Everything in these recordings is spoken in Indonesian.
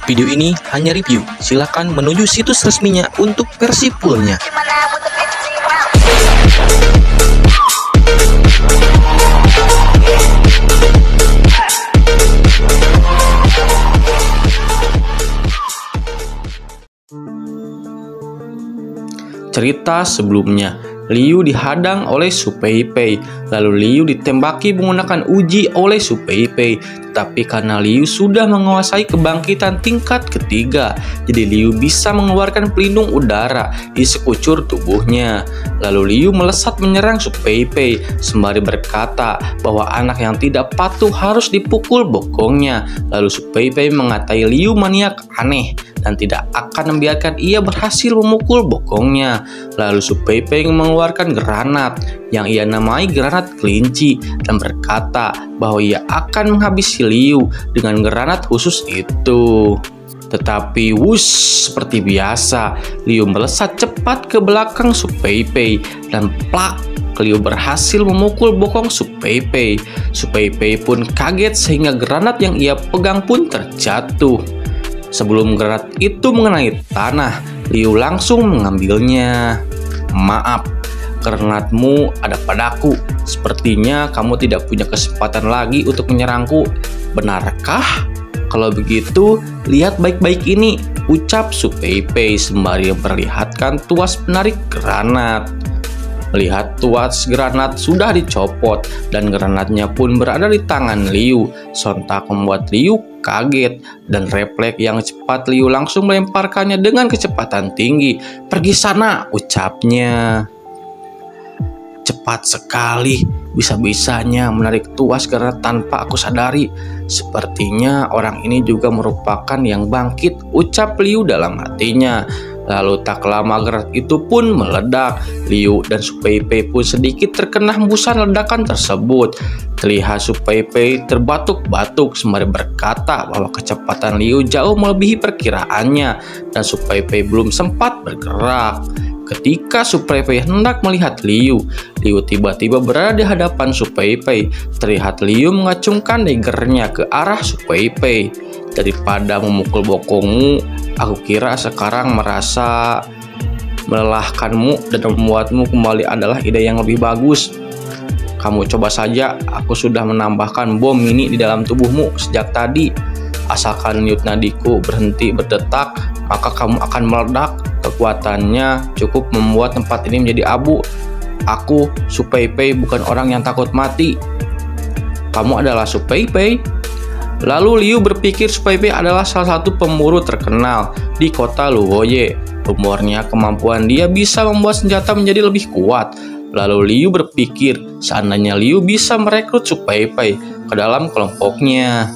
Video ini hanya review, silakan menuju situs resminya untuk versi fullnya. Cerita sebelumnya, Liu dihadang oleh Su Peipei, lalu Liu ditembaki menggunakan uji oleh Su Peipei. Tetapi karena Liu sudah menguasai kebangkitan tingkat ketiga, jadi Liu bisa mengeluarkan pelindung udara di sekucur tubuhnya. Lalu Liu melesat menyerang Su Peipei sembari berkata bahwa anak yang tidak patuh harus dipukul bokongnya. Lalu Su Peipei mengatai Liu maniak aneh dan tidak akan membiarkan ia berhasil memukul bokongnya. Lalu Su Peipei mengeluarkan granat yang ia namai granat kelinci dan berkata bahwa ia akan menghabisi Liu dengan granat khusus itu. Tetapi wush, seperti biasa, Liu melesat cepat ke belakang Su Peipei dan plak, Liu berhasil memukul bokong Su Peipei. Su Peipei pun kaget sehingga granat yang ia pegang pun terjatuh. Sebelum granat itu mengenai tanah, Liu langsung mengambilnya. Maaf, granatmu ada padaku. Sepertinya kamu tidak punya kesempatan lagi untuk menyerangku. Benarkah? Kalau begitu, lihat baik-baik ini, ucap Su Peipei sembari memperlihatkan tuas penarik granat. Melihat tuas granat sudah dicopot dan granatnya pun berada di tangan Liu, sontak membuat Liu kaget dan refleks yang cepat Liu langsung melemparkannya dengan kecepatan tinggi. Pergi sana, ucapnya. Cepat sekali, bisa-bisanya menarik tuas granat tanpa aku sadari. Sepertinya orang ini juga merupakan yang bangkit, ucap Liu dalam hatinya. Lalu tak lama granat itu pun meledak. Liu dan Su Peipei pun sedikit terkena hembusan ledakan tersebut. Terlihat Su Peipei terbatuk-batuk sembari berkata bahwa kecepatan Liu jauh melebihi perkiraannya dan Su Peipei belum sempat bergerak. Ketika Su Peipei hendak melihat Liu, Liu tiba-tiba berada di hadapan Su Peipei. Terlihat Liu mengacungkan daggernya ke arah Su Peipei. Daripada memukul bokongmu, aku kira sekarang merasa melelahkanmu dan membuatmu kembali adalah ide yang lebih bagus. Kamu coba saja, aku sudah menambahkan bom mini di dalam tubuhmu sejak tadi. Asalkan niut nadiku berhenti berdetak, maka kamu akan meledak. Kekuatannya cukup membuat tempat ini menjadi abu. Aku, Su Peipei, bukan orang yang takut mati. Kamu adalah Su Peipei? Lalu Liu berpikir Su Peipei adalah salah satu pemburu terkenal di kota Luoye. Rumornya kemampuan dia bisa membuat senjata menjadi lebih kuat. Lalu Liu berpikir seandainya Liu bisa merekrut Su Peipei ke dalam kelompoknya.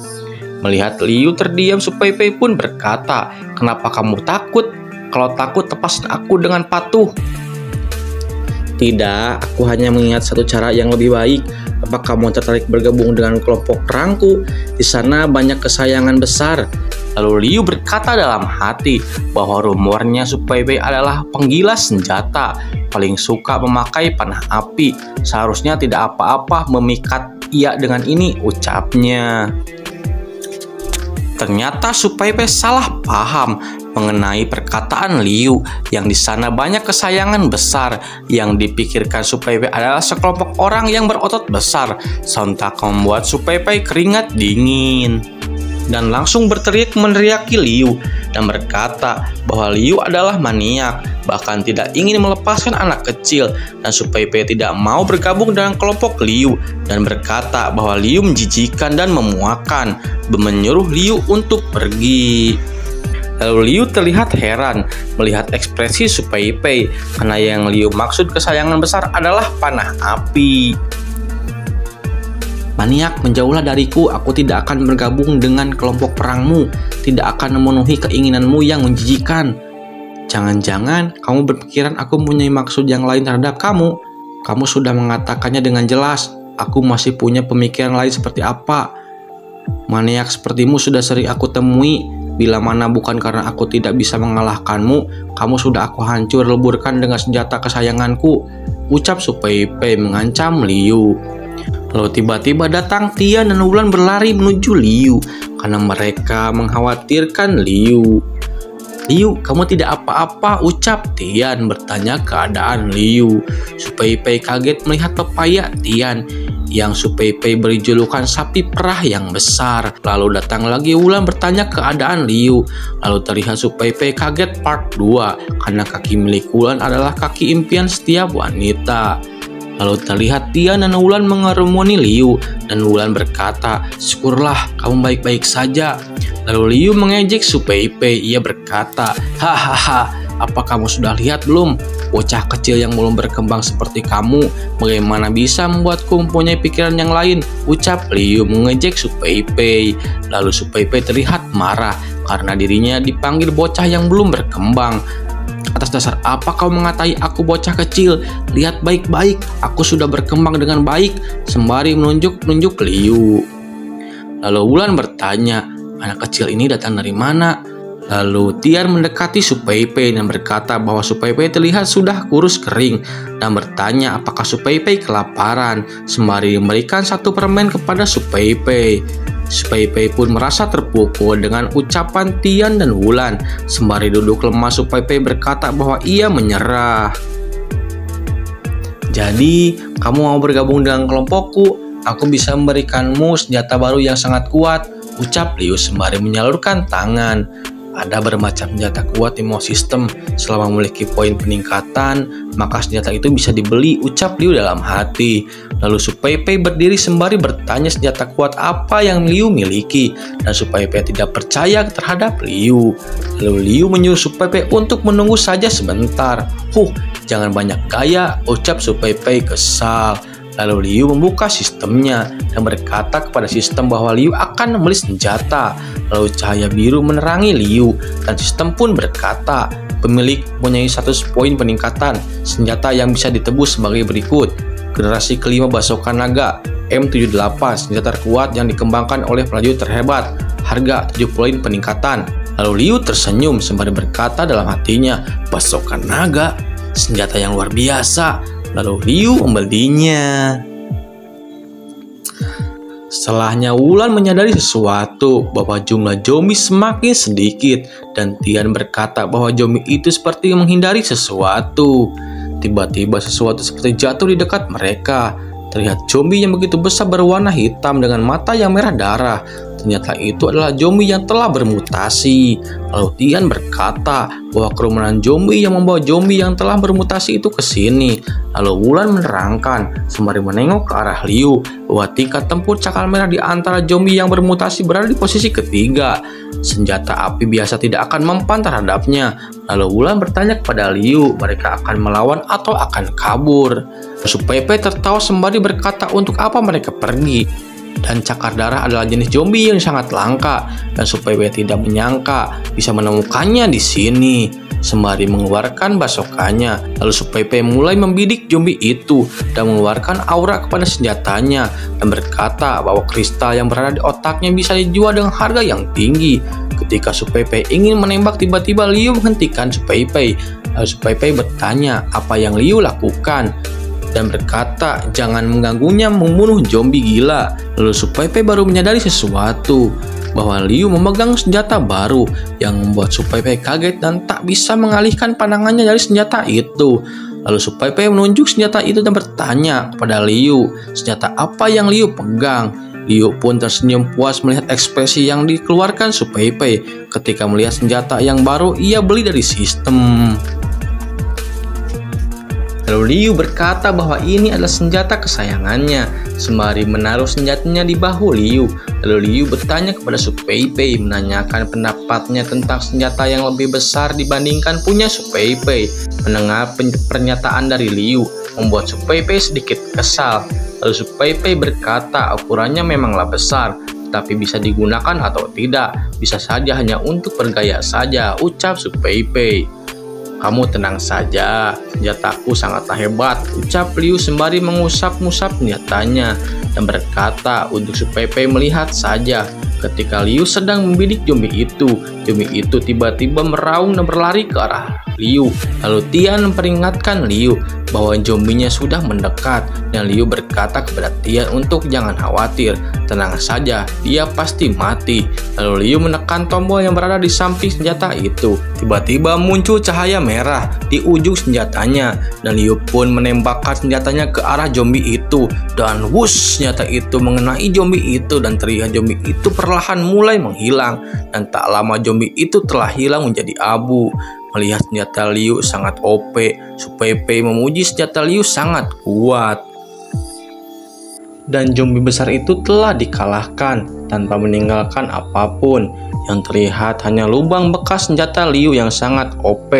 Melihat Liu terdiam, Su Peipei pun berkata, "Kenapa kamu takut? Kalau takut, lepasin aku dengan patuh." Tidak, aku hanya mengingat satu cara yang lebih baik. Apa kamu tertarik bergabung dengan kelompok perangku? Di sana banyak kesayangan besar. Lalu Liu berkata dalam hati bahwa rumornya Su Peipei adalah penggila senjata, paling suka memakai panah api. Seharusnya tidak apa-apa memikat ia dengan ini, ucapnya. Ternyata Su Peipei salah paham mengenai perkataan Liu, yang di sana banyak kesayangan besar. Yang dipikirkan Su Peipei adalah sekelompok orang yang berotot besar. Sontak membuat Su Peipei keringat dingin dan langsung berteriak meneriaki Liu dan berkata bahwa Liu adalah maniak, bahkan tidak ingin melepaskan anak kecil, dan Su Peipei tidak mau bergabung dengan kelompok Liu dan berkata bahwa Liu menjijikan dan memuakan, menyuruh Liu untuk pergi. Lalu Liu terlihat heran melihat ekspresi Su Peipei karena yang Liu maksud kesayangan besar adalah panah api. Maniak, menjauhlah dariku, aku tidak akan bergabung dengan kelompok perangmu, tidak akan memenuhi keinginanmu yang menjijikan. Jangan-jangan kamu berpikiran aku mempunyai maksud yang lain terhadap kamu. Kamu sudah mengatakannya dengan jelas, aku masih punya pemikiran lain seperti apa. Maniak sepertimu sudah sering aku temui, bila mana bukan karena aku tidak bisa mengalahkanmu, kamu sudah aku hancur leburkan dengan senjata kesayanganku, ucap Su Peipei mengancam Liu. Lalu tiba-tiba datang Tian dan Wulan berlari menuju Liu karena mereka mengkhawatirkan Liu. "Liu, kamu tidak apa-apa?" ucap Tian bertanya keadaan Liu. Su Peipei kaget melihat pepaya Tian yang Su Peipei beri julukan sapi perah yang besar. Lalu datang lagi Wulan bertanya keadaan Liu. Lalu terlihat Su Peipei kaget part 2 karena kaki milik Wulan adalah kaki impian setiap wanita. Lalu terlihat Tian dan Wulan mengerumuni Liu dan Wulan berkata, "Syukurlah kamu baik-baik saja." Lalu Liu mengejek Su Peipei. Ia berkata, "Hahaha, apa kamu sudah lihat belum? Bocah kecil yang belum berkembang seperti kamu, bagaimana bisa membuatku mempunyai pikiran yang lain?" ucap Liu mengejek Su Peipei. Lalu Su Peipei terlihat marah karena dirinya dipanggil bocah yang belum berkembang. "Atas dasar apa kau mengatai aku bocah kecil? Lihat baik-baik, aku sudah berkembang dengan baik," sembari menunjuk Liu. Lalu Wulan bertanya, "Anak kecil ini datang dari mana?" Lalu Tian mendekati Su Peipei dan berkata bahwa Su Peipei terlihat sudah kurus kering dan bertanya apakah Su Peipei kelaparan, sembari memberikan satu permen kepada Su Peipei. Su Peipei pun merasa terpukul dengan ucapan Tian dan Wulan. Sembari duduk lemah, Su Peipei berkata bahwa ia menyerah. "Jadi, kamu mau bergabung dengan kelompokku? Aku bisa memberikanmu senjata baru yang sangat kuat," ucap Liu sembari menyalurkan tangan. "Ada bermacam senjata kuat di semua sistem. Selama memiliki poin peningkatan, maka senjata itu bisa dibeli," ucap Liu dalam hati. Lalu Su Peipei berdiri sembari bertanya senjata kuat apa yang Liu miliki, dan Su Peipei tidak percaya terhadap Liu. Lalu Liu menyuruh Su Peipei untuk menunggu saja sebentar. Jangan banyak gaya," ucap Su Peipei kesal. Lalu Liu membuka sistemnya dan berkata kepada sistem bahwa Liu akan membeli senjata. Lalu cahaya biru menerangi Liu dan sistem pun berkata, "Pemilik mempunyai 100 poin peningkatan. Senjata yang bisa ditebus sebagai berikut. Generasi kelima Basoka Naga M78, senjata terkuat yang dikembangkan oleh prajurit terhebat. Harga 7 poin peningkatan." Lalu Liu tersenyum sembari berkata dalam hatinya, "Basoka Naga, senjata yang luar biasa." Lalu Liu membelinya. Setelahnya Wulan menyadari sesuatu, bahwa jumlah zombie semakin sedikit, dan Tian berkata bahwa zombie itu seperti menghindari sesuatu. Tiba-tiba sesuatu seperti jatuh di dekat mereka. Terlihat zombie yang begitu besar berwarna hitam dengan mata yang merah darah. Ternyata itu adalah zombie yang telah bermutasi. Lalu Tian berkata bahwa kerumunan zombie yang membawa zombie yang telah bermutasi itu ke sini. Lalu Wulan menerangkan sembari menengok ke arah Liu bahwa tingkat tempur cakal merah di antara zombie yang bermutasi berada di posisi ketiga. Senjata api biasa tidak akan mempan terhadapnya. Lalu Wulan bertanya kepada Liu, mereka akan melawan atau akan kabur. Su Peipei tertawa sembari berkata untuk apa mereka pergi. Dan cakar darah adalah jenis zombie yang sangat langka, dan Su Peipei tidak menyangka bisa menemukannya di sini. Sembari mengeluarkan basokanya, lalu Su Peipei mulai membidik zombie itu dan mengeluarkan aura kepada senjatanya dan berkata bahwa kristal yang berada di otaknya bisa dijual dengan harga yang tinggi. Ketika Su Peipei ingin menembak, tiba-tiba Liu menghentikan Su Peipei. Lalu Su Peipei bertanya apa yang Liu lakukan dan berkata jangan mengganggunya, membunuh zombie gila. Lalu Su Peipei baru menyadari sesuatu, bahwa Liu memegang senjata baru yang membuat Su Peipei kaget dan tak bisa mengalihkan pandangannya dari senjata itu. Lalu Su Peipei menunjuk senjata itu dan bertanya kepada Liu, senjata apa yang Liu pegang. Liu pun tersenyum puas melihat ekspresi yang dikeluarkan Su Peipei ketika melihat senjata yang baru ia beli dari sistem. Lalu Liu berkata bahwa ini adalah senjata kesayangannya, sembari menaruh senjatanya di bahu Liu. Lalu Liu bertanya kepada Su Peipei, menanyakan pendapatnya tentang senjata yang lebih besar dibandingkan punya Su Peipei. Mendengar pernyataan dari Liu membuat Su Peipei sedikit kesal. Lalu Su Peipei berkata ukurannya memanglah besar, tapi bisa digunakan atau tidak. Bisa saja hanya untuk bergaya saja, ucap Su Peipei. "Kamu tenang saja, senjataku sangatlah hebat," ucap Liu sembari mengusap-ngusap senjatanya dan berkata untuk Su Peipei melihat saja. Ketika Liu sedang membidik zombie itu, zombie itu tiba-tiba meraung dan berlari ke arah Liu. Lalu Tian memperingatkan Liu bahwa zombinya sudah mendekat, dan Liu berkata kepada Tian untuk jangan khawatir, tenang saja, dia pasti mati. Lalu Liu menekan tombol yang berada di samping senjata itu. Tiba-tiba muncul cahaya merah di ujung senjatanya, dan Liu pun menembakkan senjatanya ke arah zombie itu, dan wush, senjata itu mengenai zombie itu, dan terlihat zombie itu perlahan mulai menghilang, dan tak lama zombie itu telah hilang menjadi abu. Melihat senjata Liu sangat OP, Su Peipei memuji senjata Liu sangat kuat. Dan zombie besar itu telah dikalahkan tanpa meninggalkan apapun. Yang terlihat hanya lubang bekas senjata Liu yang sangat OP.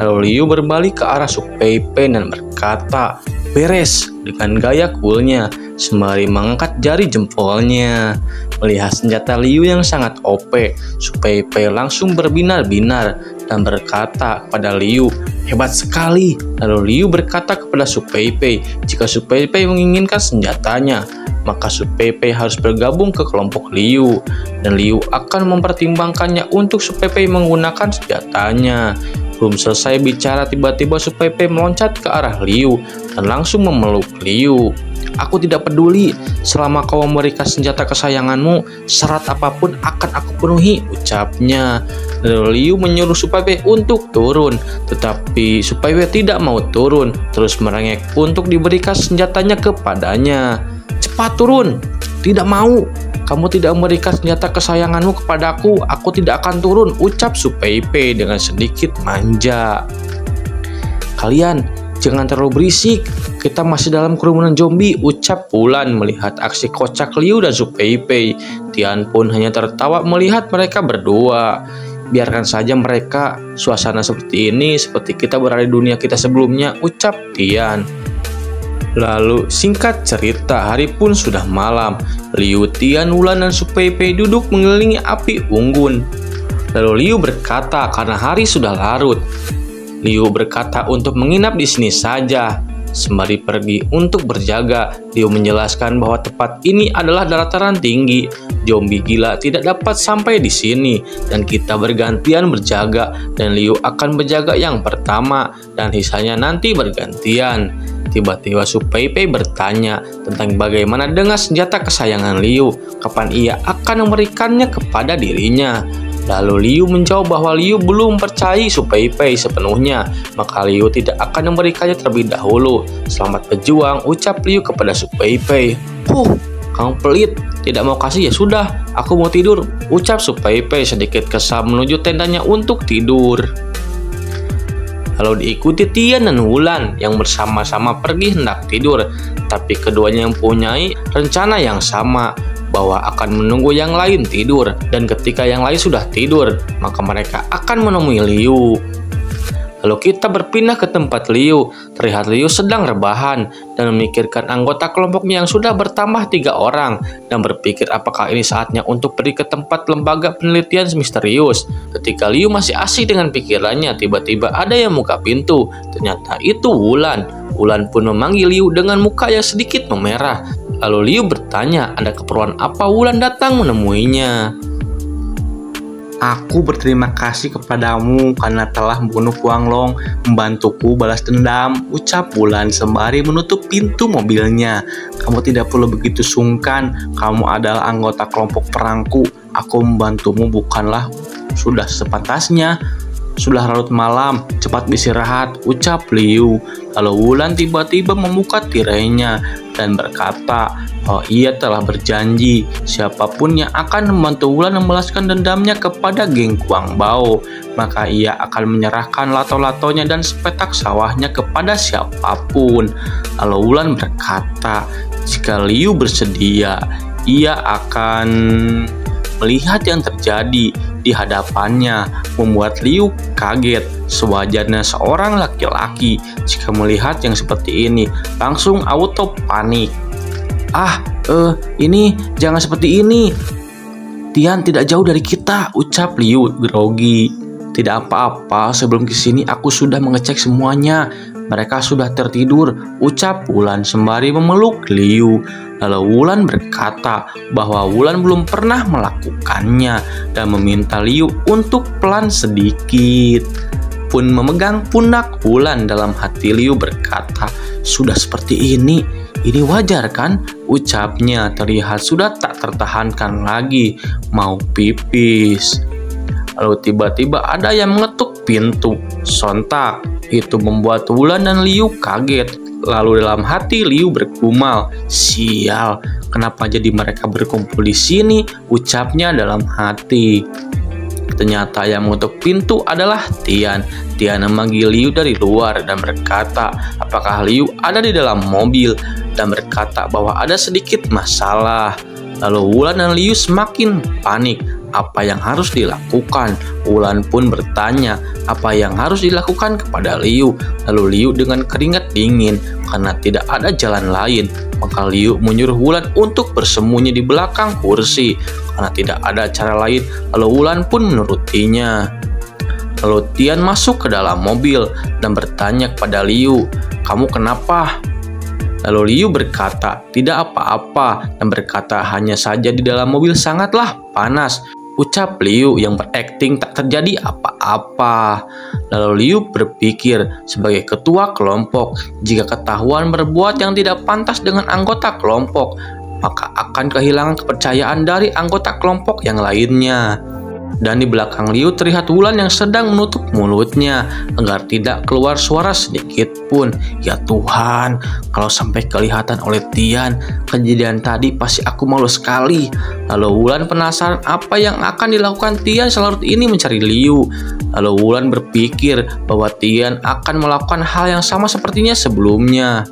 Lalu Liu berbalik ke arah Su Peipei dan berkata, "Beres," dengan gaya coolnya sembari mengangkat jari jempolnya. Melihat senjata Liu yang sangat OP, Su Peipei langsung berbinar-binar dan berkata kepada Liu, "Hebat sekali." Lalu Liu berkata kepada Su Peipei, jika Su Peipei menginginkan senjatanya, maka Su Peipei harus bergabung ke kelompok Liu, dan Liu akan mempertimbangkannya untuk Su Peipei menggunakan senjatanya. Belum selesai bicara, tiba-tiba Su Peipei meloncat ke arah Liu dan langsung memeluk Liu. "Aku tidak peduli, selama kau memberikan senjata kesayanganmu, syarat apapun akan aku penuhi," ucapnya. Lalu Liu menyuruh Su Peipei untuk turun, tetapi Su Peipei tidak mau turun, terus merengek untuk diberikan senjatanya kepadanya. "Cepat turun!" "Tidak mau. Kamu tidak memberikan senjata kesayanganmu kepadaku, aku tidak akan turun," ucap Su Peipei dengan sedikit manja. "Kalian jangan terlalu berisik, kita masih dalam kerumunan zombie," ucap Wulan melihat aksi kocak Liu dan Su Peipei. Tian pun hanya tertawa melihat mereka berdua. "Biarkan saja mereka, suasana seperti ini seperti kita berada di dunia kita sebelumnya," ucap Tian. Lalu singkat cerita, hari pun sudah malam. Liu, Tian, Wulan, dan Su Peipei duduk mengelilingi api unggun. Lalu Liu berkata karena hari sudah larut. Liu berkata untuk menginap di sini saja. Sembari pergi untuk berjaga, Liu menjelaskan bahwa tempat ini adalah dataran tinggi. Zombie gila tidak dapat sampai di sini, dan kita bergantian berjaga, dan Liu akan berjaga yang pertama, dan sisanya nanti bergantian. Tiba-tiba Su Peipei bertanya tentang bagaimana dengan senjata kesayangan Liu, kapan ia akan memberikannya kepada dirinya. Lalu Liu menjawab bahwa Liu belum percaya Su Peipei sepenuhnya, maka Liu tidak akan memberikannya terlebih dahulu. "Selamat berjuang," ucap Liu kepada Su Peipei. Kamu pelit, tidak mau kasih ya sudah, aku mau tidur," ucap Su Peipei sedikit kesal menuju tendanya untuk tidur. Lalu diikuti Tian dan Wulan yang bersama-sama pergi hendak tidur, tapi keduanya mempunyai rencana yang sama, bahwa akan menunggu yang lain tidur, dan ketika yang lain sudah tidur, maka mereka akan menemui Liu. Lalu kita berpindah ke tempat Liu. Terlihat Liu sedang rebahan dan memikirkan anggota kelompoknya yang sudah bertambah 3 orang, dan berpikir apakah ini saatnya untuk pergi ke tempat lembaga penelitian misterius. Ketika Liu masih asik dengan pikirannya, tiba-tiba ada yang buka pintu. Ternyata itu Wulan. Wulan pun memanggil Liu dengan muka yang sedikit memerah. Lalu Liu bertanya ada keperluan apa Wulan datang menemuinya. "Aku berterima kasih kepadamu karena telah membunuh Guanglong, membantuku balas dendam," ucap Wulan sembari menutup pintu mobilnya. "Kamu tidak perlu begitu sungkan, kamu adalah anggota kelompok perangku. Aku membantumu bukanlah sudah sepantasnya. Sudah larut malam, cepat beristirahat," ucap Liu. Lalu Wulan tiba-tiba membuka tirainya dan berkata, "Oh, ia telah berjanji siapapun yang akan membantu Wulan membalaskan dendamnya kepada geng Guangbao, maka ia akan menyerahkan lato-latonya dan sepetak sawahnya kepada siapapun." Lalu Wulan berkata, jika Liu bersedia, ia akan melihat yang terjadi di hadapannya, membuat Liu kaget. Sewajarnya seorang laki-laki jika melihat yang seperti ini, langsung auto panik. Ini jangan seperti ini. Tian tidak jauh dari kita," ucap Liu grogi. "Tidak apa-apa, sebelum kesini aku sudah mengecek semuanya. mereka sudah tertidur, ucap Wulan sembari memeluk Liu. Lalu Wulan berkata bahwa Wulan belum pernah melakukannya dan meminta Liu untuk pelan sedikit. Pun memegang pundak Wulan, dalam hati Liu berkata, "Sudah seperti ini wajar kan?" ucapnya. Terlihat sudah tak tertahankan lagi, mau pipis. Lalu tiba-tiba ada yang mengetuk pintu. Sontak itu membuat Wulan dan Liu kaget. Lalu dalam hati Liu bergumam, "Sial, kenapa jadi mereka berkumpul di sini?" ucapnya dalam hati. Ternyata yang mengetuk pintu adalah Tian. Tian memanggil Liu dari luar dan berkata apakah Liu ada di dalam mobil, dan berkata bahwa ada sedikit masalah. Lalu Wulan dan Liu semakin panik. Apa yang harus dilakukan? Wulan pun bertanya apa yang harus dilakukan kepada Liu. Lalu Liu dengan keringat dingin karena tidak ada jalan lain. Maka Liu menyuruh Wulan untuk bersembunyi di belakang kursi karena tidak ada cara lain. Lalu Wulan pun menurutinya. Lalu Tian masuk ke dalam mobil dan bertanya kepada Liu, "Kamu kenapa?" Lalu Liu berkata, "Tidak apa-apa," dan berkata, "Hanya saja di dalam mobil sangatlah panas," ucap Liu yang berakting tak terjadi apa-apa. Lalu Liu berpikir sebagai ketua kelompok, jika ketahuan berbuat yang tidak pantas dengan anggota kelompok, maka akan kehilangan kepercayaan dari anggota kelompok yang lainnya. Dan di belakang Liu terlihat Wulan yang sedang menutup mulutnya agar tidak keluar suara sedikit pun. Ya Tuhan, kalau sampai kelihatan oleh Tian, kejadian tadi pasti aku malu sekali. Lalu Wulan penasaran apa yang akan dilakukan Tian selarut ini mencari Liu. Lalu Wulan berpikir bahwa Tian akan melakukan hal yang sama sepertinya sebelumnya.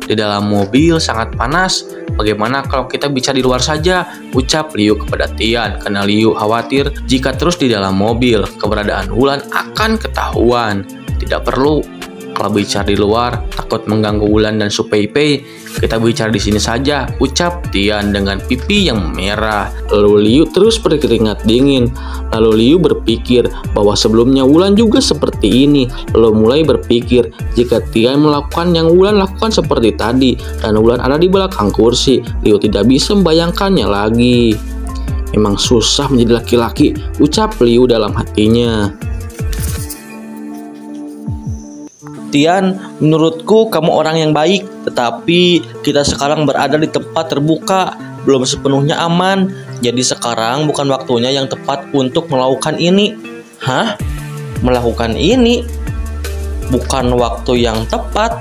Di dalam mobil sangat panas. Bagaimana kalau kita bicara di luar saja? Ucap Liu kepada Tian, karena Liu khawatir jika terus di dalam mobil, keberadaan Wulan akan ketahuan. Tidak perlu, kalau bicara di luar takut mengganggu Wulan dan Su Peipei. Kita bicara di sini saja, ucap Tian dengan pipi yang merah. Lalu Liu terus berkeringat dingin. Lalu Liu berpikir bahwa sebelumnya Wulan juga seperti ini. Lalu mulai berpikir jika Tian melakukan yang Wulan lakukan seperti tadi dan Wulan ada di belakang kursi, Liu tidak bisa membayangkannya lagi. Memang susah menjadi laki-laki, ucap Liu dalam hatinya. "Tian, menurutku kamu orang yang baik, tetapi kita sekarang berada di tempat terbuka, belum sepenuhnya aman. Jadi sekarang bukan waktunya yang tepat untuk melakukan ini." "Hah? Melakukan ini? Bukan waktu yang tepat?"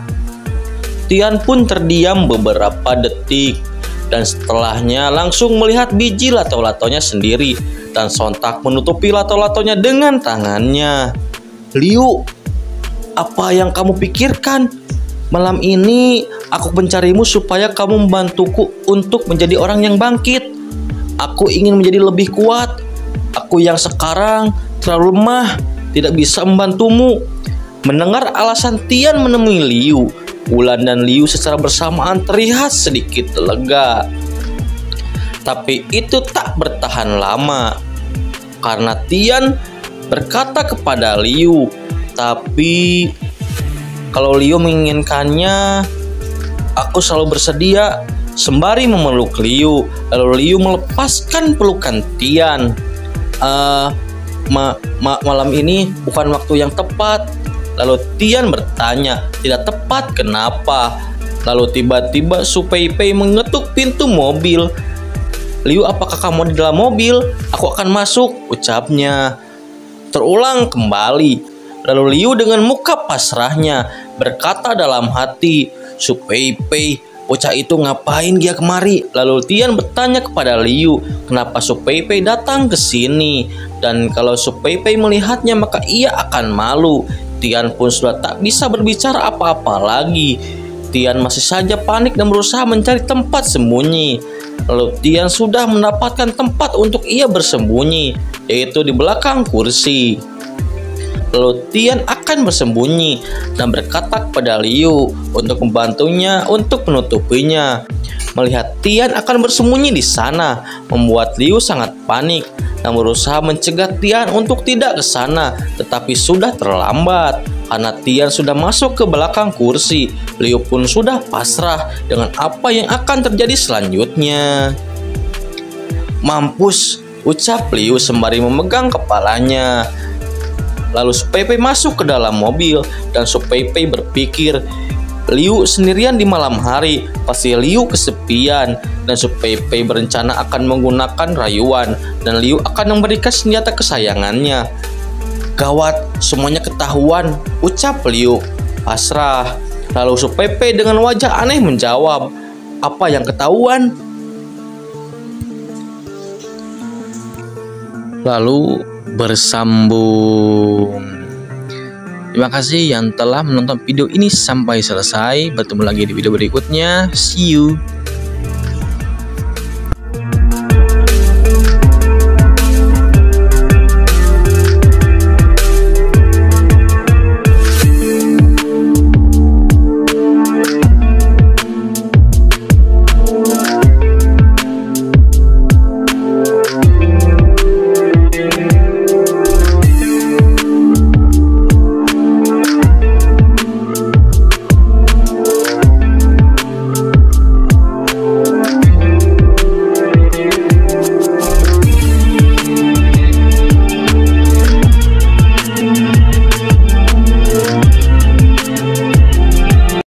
Tian pun terdiam beberapa detik, dan setelahnya langsung melihat biji lato-latonya sendiri, dan sontak menutupi lato-latonya dengan tangannya. "Liu, apa yang kamu pikirkan? Malam ini aku mencarimu supaya kamu membantuku untuk menjadi orang yang bangkit. Aku ingin menjadi lebih kuat. Aku yang sekarang terlalu lemah, tidak bisa membantumu." Mendengar alasan Tian menemui Liu, Wulan dan Liu secara bersamaan terlihat sedikit lega. Tapi itu tak bertahan lama, karena Tian berkata kepada Liu, "Tapi kalau Liu menginginkannya, aku selalu bersedia." Sembari memeluk Liu, lalu Liu melepaskan pelukan Tian. Malam ini bukan waktu yang tepat." Lalu Tian bertanya, "Tidak tepat kenapa?" Lalu tiba-tiba Su Peipei mengetuk pintu mobil. "Liu, apakah kamu di dalam mobil? Aku akan masuk," ucapnya. Terulang kembali. Lalu Liu dengan muka pasrahnya berkata dalam hati, "Su Peipei, bocah itu ngapain dia kemari?" Lalu Tian bertanya kepada Liu, kenapa Su Peipei datang ke sini. Dan kalau Su Peipei melihatnya maka ia akan malu. Tian pun sudah tak bisa berbicara apa-apa lagi. Tian masih saja panik dan berusaha mencari tempat sembunyi. Lalu Tian sudah mendapatkan tempat untuk ia bersembunyi, yaitu di belakang kursi. Lalu Tian akan bersembunyi dan berkata kepada Liu untuk membantunya untuk menutupinya. Melihat Tian akan bersembunyi di sana membuat Liu sangat panik. dan berusaha mencegah Tian untuk tidak ke sana, tetapi sudah terlambat karena Tian sudah masuk ke belakang kursi. Liu pun sudah pasrah dengan apa yang akan terjadi selanjutnya. "Mampus," ucap Liu sembari memegang kepalanya. Lalu Su Peipei masuk ke dalam mobil dan Su Peipei berpikir, Liu sendirian di malam hari, pasti Liu kesepian, dan Su Peipei berencana akan menggunakan rayuan dan Liu akan memberikan senjata kesayangannya. "Gawat, semuanya ketahuan," ucap Liu pasrah. Lalu Su Peipei dengan wajah aneh menjawab, "Apa yang ketahuan?" Lalu bersambung. Terima kasih yang telah menonton video ini sampai selesai. Bertemu lagi di video berikutnya. See you.